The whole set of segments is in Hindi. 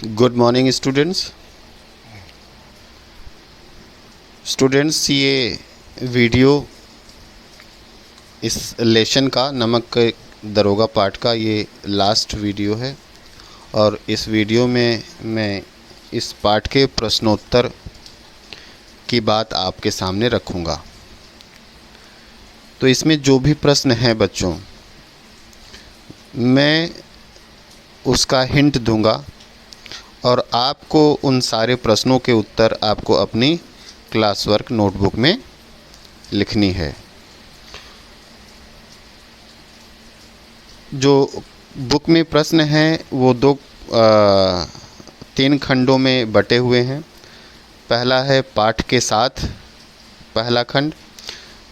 गुड मॉर्निंग स्टूडेंट्स, ये वीडियो इस लेसन का नमक के दरोगा पाठ का ये लास्ट वीडियो है और इस वीडियो में मैं इस पाठ के प्रश्नोत्तर की बात आपके सामने रखूँगा। तो इसमें जो भी प्रश्न हैं बच्चों, मैं उसका हिंट दूंगा और आपको उन सारे प्रश्नों के उत्तर आपको अपनी क्लास वर्क नोटबुक में लिखनी है। जो बुक में प्रश्न हैं वो तीन खंडों में बटे हुए हैं। पहला है पाठ के साथ पहला खंड,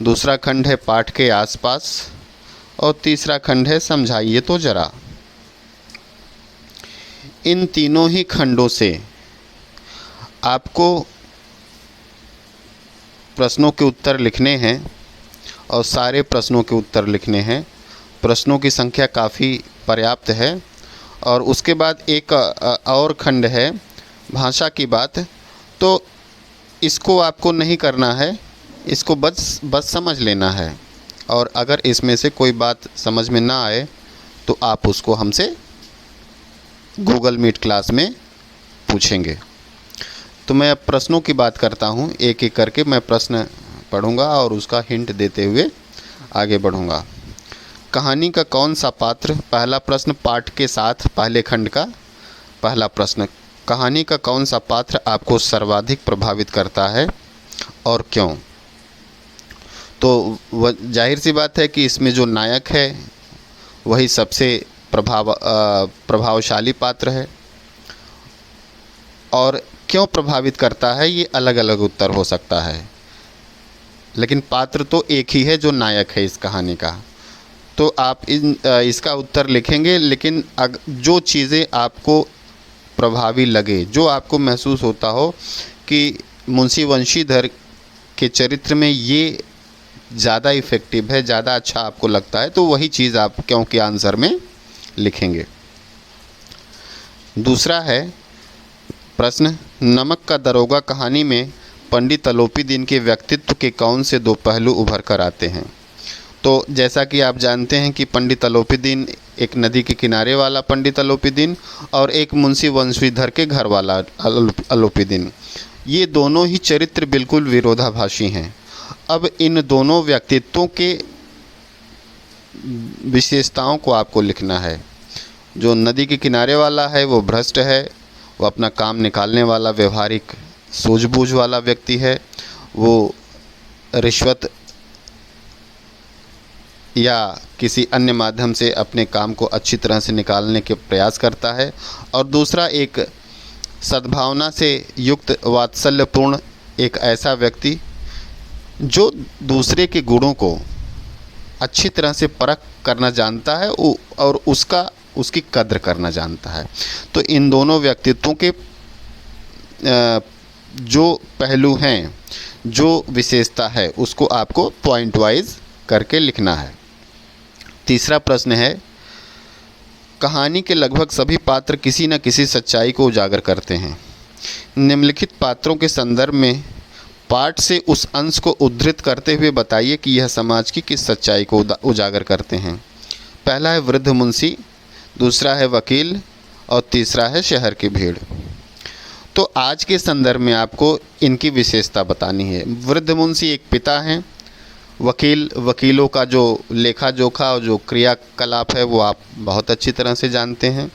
दूसरा खंड है पाठ के आसपास और तीसरा खंड है समझाइए तो ज़रा। इन तीनों ही खंडों से आपको प्रश्नों के उत्तर लिखने हैं और सारे प्रश्नों के उत्तर लिखने हैं। प्रश्नों की संख्या काफ़ी पर्याप्त है। और उसके बाद एक और खंड है भाषा की बात, तो इसको आपको नहीं करना है, इसको बस समझ लेना है। और अगर इसमें से कोई बात समझ में ना आए तो आप उसको हमसे गूगल मीट क्लास में पूछेंगे। तो मैं अब प्रश्नों की बात करता हूँ, एक एक करके मैं प्रश्न पढ़ूँगा और उसका हिंट देते हुए आगे बढ़ूँगा। कहानी का कौन सा पात्र, पहला प्रश्न पाठ के साथ पहले खंड का पहला प्रश्न, कहानी का कौन सा पात्र आपको सर्वाधिक प्रभावित करता है और क्यों? तो जाहिर सी बात है कि इसमें जो नायक है वही सबसे प्रभावशाली पात्र है। और क्यों प्रभावित करता है ये अलग अलग उत्तर हो सकता है, लेकिन पात्र तो एक ही है जो नायक है इस कहानी का। तो आप इसका उत्तर लिखेंगे, लेकिन जो चीज़ें आपको प्रभावी लगे, जो आपको महसूस होता हो कि मुंशी वंशीधर के चरित्र में ये ज़्यादा इफ़ेक्टिव है, ज़्यादा अच्छा आपको लगता है, तो वही चीज़ आप क्यों के आंसर में लिखेंगे। दूसरा है प्रश्न, नमक का दरोगा कहानी में पंडित अलोपीदीन के व्यक्तित्व के कौन से दो पहलू उभर कर आते हैं? तो जैसा कि आप जानते हैं कि पंडित अलोपीदीन एक नदी के किनारे वाला पंडित अलोपीदीन और एक मुंशी वंशीधर के घर वाला अलोपीदीन, ये दोनों ही चरित्र बिल्कुल विरोधाभासी हैं। अब इन दोनों व्यक्तित्वों के विशेषताओं को आपको लिखना है। जो नदी के किनारे वाला है वो भ्रष्ट है, वो अपना काम निकालने वाला व्यवहारिक सूझबूझ वाला व्यक्ति है, वो रिश्वत या किसी अन्य माध्यम से अपने काम को अच्छी तरह से निकालने के प्रयास करता है। और दूसरा एक सद्भावना से युक्त वात्सल्यपूर्ण एक ऐसा व्यक्ति जो दूसरे के गुणों को अच्छी तरह से परख करना जानता है और उसकी कद्र करना जानता है। तो इन दोनों व्यक्तित्वों के जो पहलू हैं, जो विशेषता है, उसको आपको पॉइंट वाइज करके लिखना है। तीसरा प्रश्न है, कहानी के लगभग सभी पात्र किसी न किसी सच्चाई को उजागर करते हैं। निम्नलिखित पात्रों के संदर्भ में पाठ से उस अंश को उद्धृत करते हुए बताइए कि यह समाज की किस सच्चाई को उजागर करते हैं। पहला है वृद्ध मुंशी, दूसरा है वकील और तीसरा है शहर की भीड़। तो आज के संदर्भ में आपको इनकी विशेषता बतानी है। वृद्ध मुंशी एक पिता हैं, वकीलों का जो लेखा जोखा और जो क्रियाकलाप है वो आप बहुत अच्छी तरह से जानते हैं।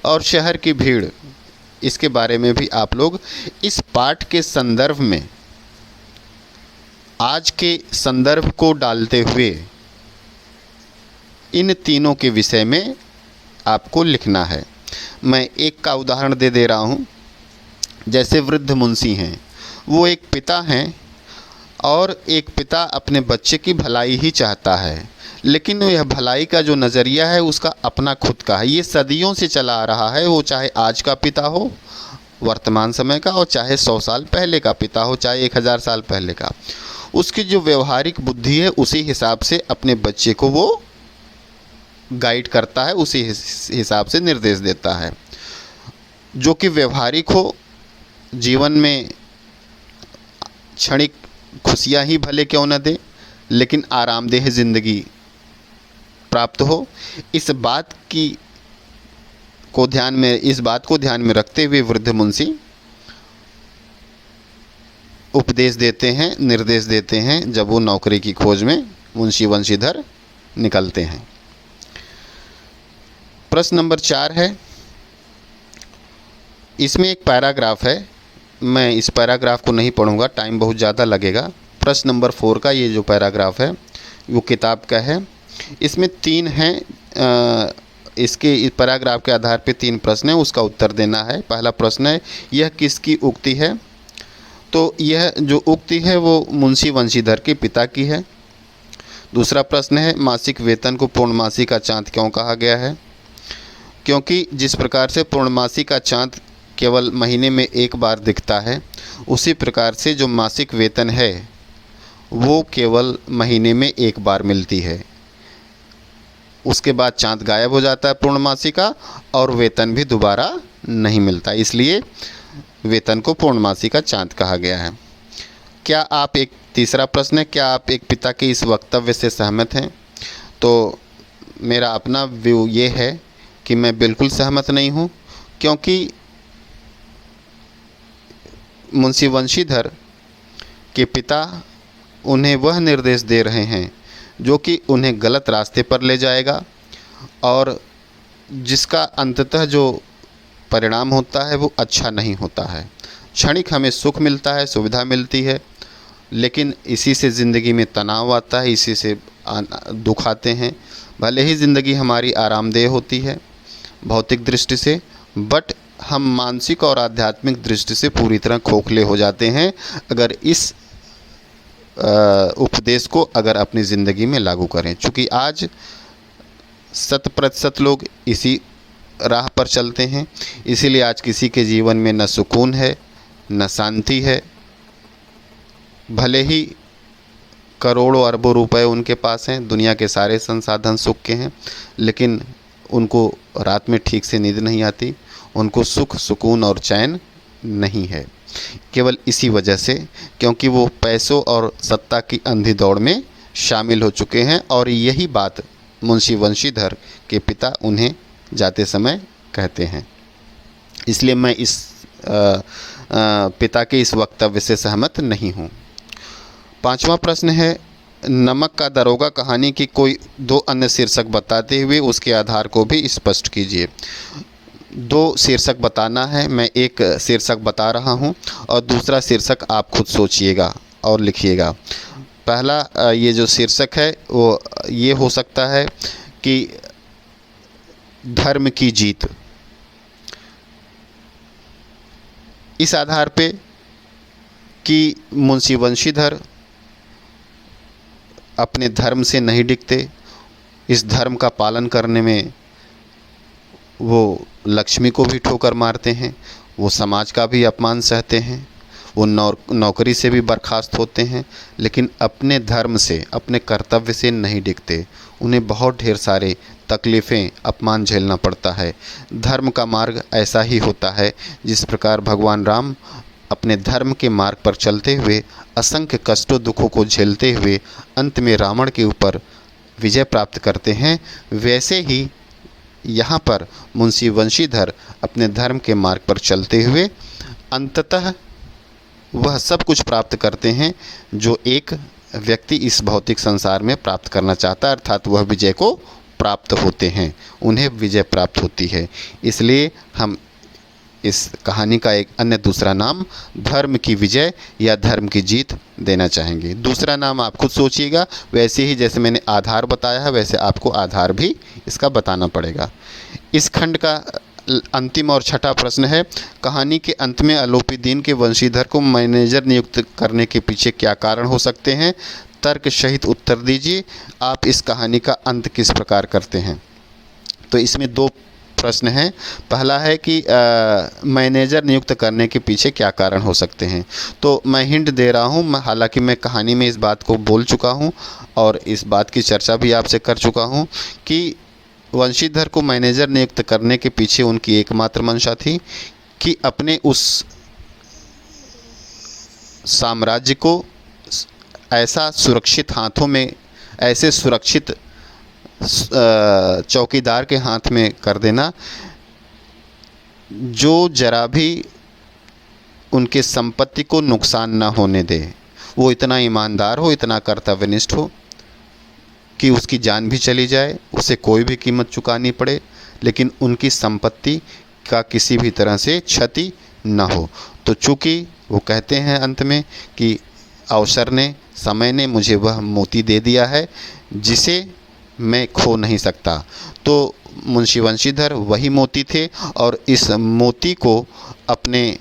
और शहर की भीड़, इसके बारे में भी आप लोग इस पाठ के संदर्भ में आज के संदर्भ को डालते हुए इन तीनों के विषय में आपको लिखना है। मैं एक का उदाहरण दे रहा हूँ। जैसे वृद्ध मुंशी हैं, वो एक पिता हैं और एक पिता अपने बच्चे की भलाई ही चाहता है, लेकिन यह भलाई का जो नज़रिया है उसका अपना खुद का है। ये सदियों से चला आ रहा है, वो चाहे आज का पिता हो वर्तमान समय का, और चाहे 100 साल पहले का पिता हो, चाहे 1000 साल पहले का। उसकी जो व्यवहारिक बुद्धि है उसी हिसाब से अपने बच्चे को वो गाइड करता है, उसी हिसाब से निर्देश देता है। जो कि व्यवहारिक हो, जीवन में क्षणिक खुशियाँ ही भले क्यों न दे, लेकिन आरामदेह ज़िंदगी प्राप्त हो। इस बात को ध्यान में रखते हुए वृद्ध मुंशी उपदेश देते हैं, निर्देश देते हैं जब वो नौकरी की खोज में मुंशी वंशीधर निकलते हैं। प्रश्न नंबर 4 है, इसमें एक पैराग्राफ है, मैं इस पैराग्राफ को नहीं पढ़ूंगा, टाइम बहुत ज़्यादा लगेगा। प्रश्न नंबर 4 का ये जो पैराग्राफ है वो किताब का है। इसमें 3 हैं, इसके इस पैराग्राफ के आधार पे 3 प्रश्न हैं, उसका उत्तर देना है। पहला प्रश्न है, यह किसकी उक्ति है? तो यह जो उक्ति है वो मुंशी वंशीधर के पिता की है। दूसरा प्रश्न है, मासिक वेतन को पूर्णमासी का चाँद क्यों कहा गया है? क्योंकि जिस प्रकार से पूर्णमासी का चाँद केवल महीने में एक बार दिखता है, उसी प्रकार से जो मासिक वेतन है वो केवल महीने में एक बार मिलती है। उसके बाद चाँद गायब हो जाता है पूर्णमासी का, और वेतन भी दोबारा नहीं मिलता, इसलिए वेतन को पूर्णमासी का चाँद कहा गया है। क्या आप तीसरा प्रश्न है, क्या आप एक पिता के इस वक्तव्य से सहमत हैं? तो मेरा अपना व्यू ये है कि मैं बिल्कुल सहमत नहीं हूँ, क्योंकि मुंशी वंशीधर के पिता उन्हें वह निर्देश दे रहे हैं जो कि उन्हें गलत रास्ते पर ले जाएगा, और जिसका अंततः जो परिणाम होता है वो अच्छा नहीं होता है। क्षणिक हमें सुख मिलता है, सुविधा मिलती है, लेकिन इसी से ज़िंदगी में तनाव आता है, इसी से दुख आते हैं। भले ही ज़िंदगी हमारी आरामदेह होती है भौतिक दृष्टि से, बट हम मानसिक और आध्यात्मिक दृष्टि से पूरी तरह खोखले हो जाते हैं अगर इस उपदेश को अपनी ज़िंदगी में लागू करें। चूँकि आज 100% लोग इसी राह पर चलते हैं, इसीलिए आज किसी के जीवन में न सुकून है, न शांति है। भले ही करोड़ों अरबों रुपए उनके पास हैं, दुनिया के सारे संसाधन सुख के हैं, लेकिन उनको रात में ठीक से नींद नहीं आती, उनको सुख, सुकून और चैन नहीं है। केवल इसी वजह से, क्योंकि वो पैसों और सत्ता की अंधी दौड़ में शामिल हो चुके हैं, और यही बात मुंशी वंशीधर के पिता उन्हें जाते समय कहते हैं। इसलिए मैं इस पिता के इस वक्तव्य से सहमत नहीं हूँ। 5वां प्रश्न है, नमक का दरोगा कहानी की कोई 2 अन्य शीर्षक बताते हुए उसके आधार को भी स्पष्ट कीजिए। 2 शीर्षक बताना है, मैं एक शीर्षक बता रहा हूँ और दूसरा शीर्षक आप खुद सोचिएगा और लिखिएगा। पहला ये जो शीर्षक है वो ये हो सकता है कि धर्म की जीत। इस आधार पे कि मुंशी वंशीधर अपने धर्म से नहीं डिगते, इस धर्म का पालन करने में वो लक्ष्मी को भी ठोकर मारते हैं, वो समाज का भी अपमान सहते हैं, वो नौकरी से भी बर्खास्त होते हैं, लेकिन अपने धर्म से, अपने कर्तव्य से नहीं डिगते। उन्हें बहुत ढेर सारे तकलीफ़ें, अपमान झेलना पड़ता है। धर्म का मार्ग ऐसा ही होता है जिस प्रकार भगवान राम अपने धर्म के मार्ग पर चलते हुए असंख्य कष्टों, दुखों को झेलते हुए अंत में रावण के ऊपर विजय प्राप्त करते हैं, वैसे ही यहाँ पर मुंशी वंशीधर अपने धर्म के मार्ग पर चलते हुए अंततः वह सब कुछ प्राप्त करते हैं जो एक व्यक्ति इस भौतिक संसार में प्राप्त करना चाहता है, अर्थात वह विजय को प्राप्त होते हैं, उन्हें विजय प्राप्त होती है। इसलिए हम इस कहानी का एक अन्य दूसरा नाम धर्म की विजय या धर्म की जीत देना चाहेंगे। दूसरा नाम आप खुद सोचिएगा, वैसे ही जैसे मैंने आधार बताया है वैसे आपको आधार भी इसका बताना पड़ेगा। इस खंड का अंतिम और छठा प्रश्न है, कहानी के अंत में अलोपीदीन के वंशीधर को मैनेजर नियुक्त करने के पीछे क्या कारण हो सकते हैं? तर्क सहित उत्तर दीजिए। आप इस कहानी का अंत किस प्रकार करते हैं? तो इसमें 2 प्रश्न हैं। पहला है कि मैनेजर नियुक्त करने के पीछे क्या कारण हो सकते हैं। तो मैं हिंट दे रहा हूँ, हालांकि मैं कहानी में इस बात को बोल चुका हूँ और इस बात की चर्चा भी आपसे कर चुका हूँ कि वंशीधर को मैनेजर नियुक्त करने के पीछे उनकी एकमात्र मंशा थी कि अपने उस साम्राज्य को ऐसा सुरक्षित हाथों में, ऐसे सुरक्षित चौकीदार के हाथ में कर देना जो जरा भी उनके संपत्ति को नुकसान न होने दे। वो इतना ईमानदार हो, इतना कर्तव्यनिष्ठ हो कि उसकी जान भी चली जाए, उसे कोई भी कीमत चुकानी पड़े, लेकिन उनकी संपत्ति का किसी भी तरह से क्षति न हो। तो चूँकि वो कहते हैं अंत में कि अवसर ने, समय ने मुझे वह मोती दे दिया है जिसे मैं खो नहीं सकता। तो मुंशी वंशीधर वही मोती थे और इस मोती को अपने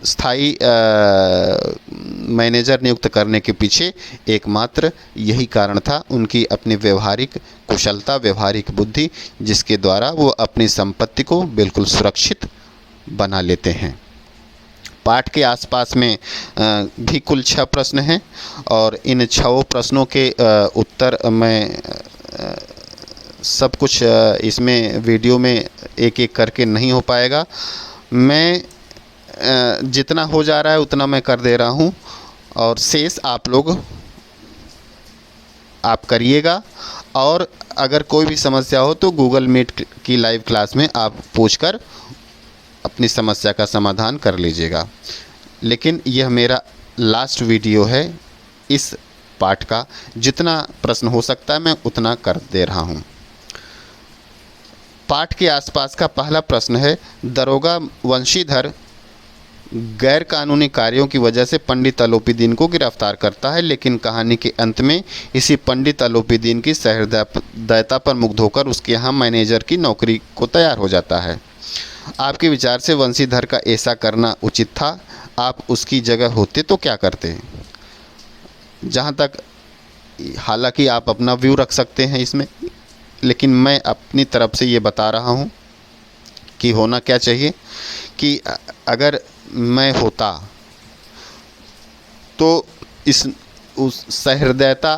स्थायी मैनेजर नियुक्त करने के पीछे एकमात्र यही कारण था, उनकी अपनी व्यवहारिक कुशलता, व्यवहारिक बुद्धि, जिसके द्वारा वो अपनी संपत्ति को बिल्कुल सुरक्षित बना लेते हैं। पाठ के आसपास में भी कुल 6 प्रश्न हैं और इन 6 प्रश्नों के उत्तर मैं सब कुछ इसमें वीडियो में एक एक करके नहीं हो पाएगा। मैं जितना हो जा रहा है उतना मैं कर दे रहा हूँ और शेष आप लोग आप करिएगा। और अगर कोई भी समस्या हो तो गूगल मीट की लाइव क्लास में आप पूछकर अपनी समस्या का समाधान कर लीजिएगा। लेकिन यह मेरा लास्ट वीडियो है इस पाठ का। जितना प्रश्न हो सकता है मैं उतना कर दे रहा हूँ। पाठ के आसपास का पहला प्रश्न है, दरोगा वंशीधर गैर कानूनी कार्यों की वजह से पंडित अलोपीदीन को गिरफ्तार करता है, लेकिन कहानी के अंत में इसी पंडित अलोपीदीन की सहृदयता पर मुग्ध होकर उसके यहाँ मैनेजर की नौकरी को तैयार हो जाता है। आपके विचार से वंशीधर का ऐसा करना उचित था? आप उसकी जगह होते तो क्या करते? जहाँ तक, हालांकि आप अपना व्यू रख सकते हैं इसमें, लेकिन मैं अपनी तरफ से ये बता रहा हूँ कि होना क्या चाहिए। कि अगर मैं होता तो उस सहृदयता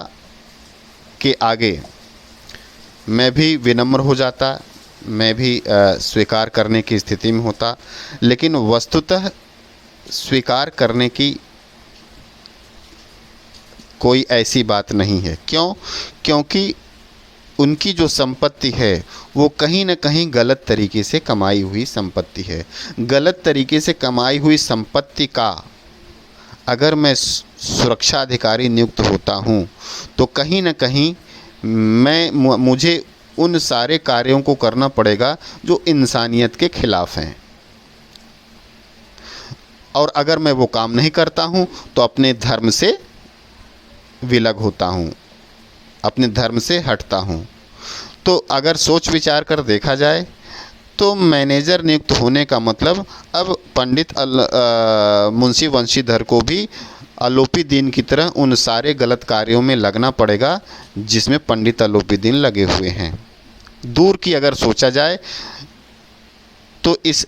के आगे मैं भी विनम्र हो जाता, मैं भी स्वीकार करने की स्थिति में होता। लेकिन वस्तुतः स्वीकार करने की कोई ऐसी बात नहीं है। क्यों? क्योंकि उनकी जो संपत्ति है वो कहीं न कहीं गलत तरीके से कमाई हुई संपत्ति है। गलत तरीके से कमाई हुई संपत्ति का अगर मैं सुरक्षा अधिकारी नियुक्त होता हूँ तो कहीं न कहीं मुझे उन सारे कार्यों को करना पड़ेगा जो इंसानियत के खिलाफ हैं। और अगर मैं वो काम नहीं करता हूँ तो अपने धर्म से विलग होता हूँ, अपने धर्म से हटता हूँ। तो अगर सोच विचार कर देखा जाए तो मैनेजर नियुक्त होने का मतलब अब पंडित मुंशी वंशीधर को भी अलोपीदीन की तरह उन सारे गलत कार्यों में लगना पड़ेगा जिसमें पंडित अलोपीदीन लगे हुए हैं। दूर की अगर सोचा जाए तो इस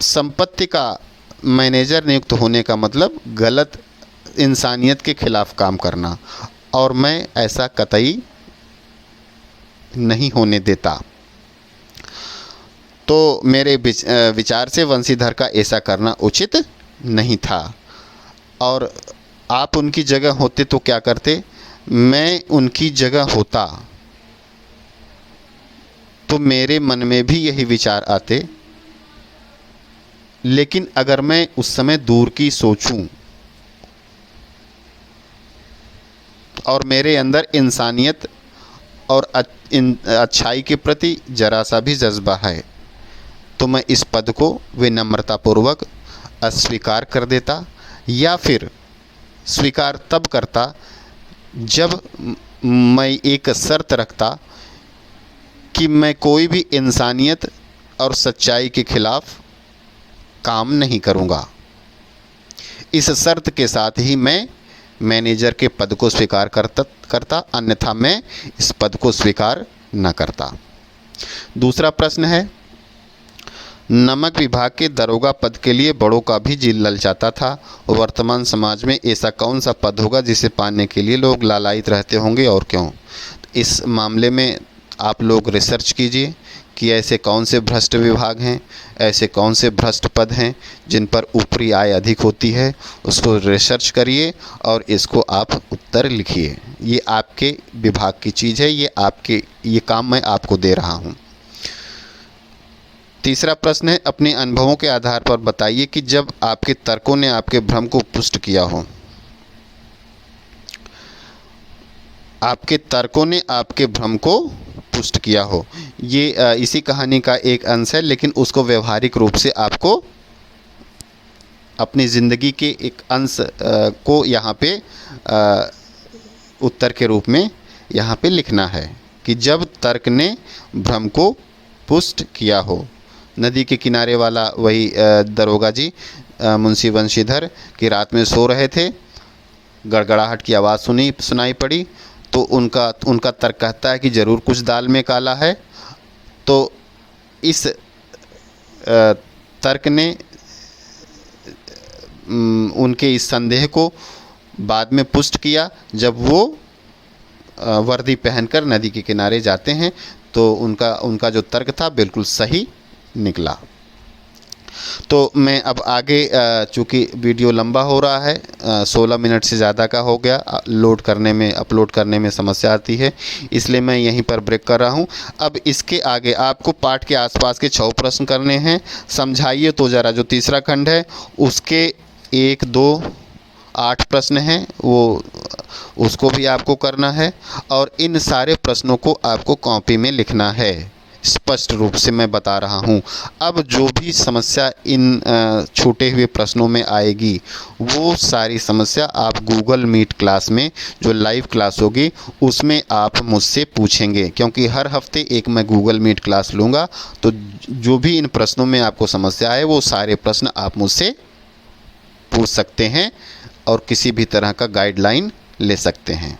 संपत्ति का मैनेजर नियुक्त होने का मतलब गलत, इंसानियत के खिलाफ काम करना, और मैं ऐसा कतई नहीं होने देता। तो मेरे विचार से वंशीधर का ऐसा करना उचित नहीं था। और आप उनकी जगह होते तो क्या करते? मैं उनकी जगह होता तो मेरे मन में भी यही विचार आते। लेकिन अगर मैं उस समय दूर की सोचूं और मेरे अंदर इंसानियत और अच्छाई के प्रति जरा सा भी जज्बा है तो मैं इस पद को विनम्रतापूर्वक अस्वीकार कर देता, या फिर स्वीकार तब करता जब मैं एक शर्त रखता कि मैं कोई भी इंसानियत और सच्चाई के खिलाफ काम नहीं करूँगा। इस शर्त के साथ ही मैं मैनेजर के पद को स्वीकार करता, अन्यथा मैं इस पद को स्वीकार न करता। दूसरा प्रश्न है, नमक विभाग के दरोगा पद के लिए बड़ों का भी जी ललचाता था। वर्तमान समाज में ऐसा कौन सा पद होगा जिसे पाने के लिए लोग लालायित रहते होंगे और क्यों? इस मामले में आप लोग रिसर्च कीजिए कि ऐसे कौन से भ्रष्ट विभाग हैं, ऐसे कौन से भ्रष्ट पद हैं जिन पर ऊपरी आय अधिक होती है, उसको रिसर्च करिए और इसको आप उत्तर लिखिए। ये आपके विभाग की चीज़ है, ये काम मैं आपको दे रहा हूँ। तीसरा प्रश्न है, अपने अनुभवों के आधार पर बताइए कि जब आपके तर्कों ने आपके भ्रम को पुष्ट किया हो। आपके तर्कों ने आपके भ्रम को पुष्ट किया हो, ये इसी कहानी का एक अंश है, लेकिन उसको व्यवहारिक रूप से आपको अपनी ज़िंदगी के एक अंश को यहाँ पे उत्तर के रूप में यहाँ पे लिखना है कि जब तर्क ने भ्रम को पुष्ट किया हो। नदी के किनारे वाला वही दरोगा जी मुंशी बंशीधर की रात में सो रहे थे, गड़गड़ाहट की आवाज़ सुनाई पड़ी, तो उनका तर्क कहता है कि ज़रूर कुछ दाल में काला है। तो इस तर्क ने उनके इस संदेह को बाद में पुष्ट किया जब वो वर्दी पहनकर नदी के किनारे जाते हैं, तो उनका जो तर्क था बिल्कुल सही निकला। तो मैं अब आगे, चूँकि वीडियो लंबा हो रहा है, 16 मिनट से ज़्यादा का हो गया, अपलोड करने में समस्या आती है, इसलिए मैं यहीं पर ब्रेक कर रहा हूं। अब इसके आगे आपको पाठ के आसपास के 6 प्रश्न करने हैं। समझाइए तो ज़रा जो तीसरा खंड है उसके 1, 2, 8 प्रश्न हैं, उसको भी आपको करना है और इन सारे प्रश्नों को आपको कॉपी में लिखना है। स्पष्ट रूप से मैं बता रहा हूँ। अब जो भी समस्या इन छूटे हुए प्रश्नों में आएगी, वो सारी समस्या आप गूगल मीट क्लास में, जो लाइव क्लास होगी, उसमें आप मुझसे पूछेंगे, क्योंकि हर हफ्ते एक मैं गूगल मीट क्लास लूँगा। तो जो भी इन प्रश्नों में आपको समस्या आए, वो सारे प्रश्न आप मुझसे पूछ सकते हैं और किसी भी तरह का गाइडलाइन ले सकते हैं।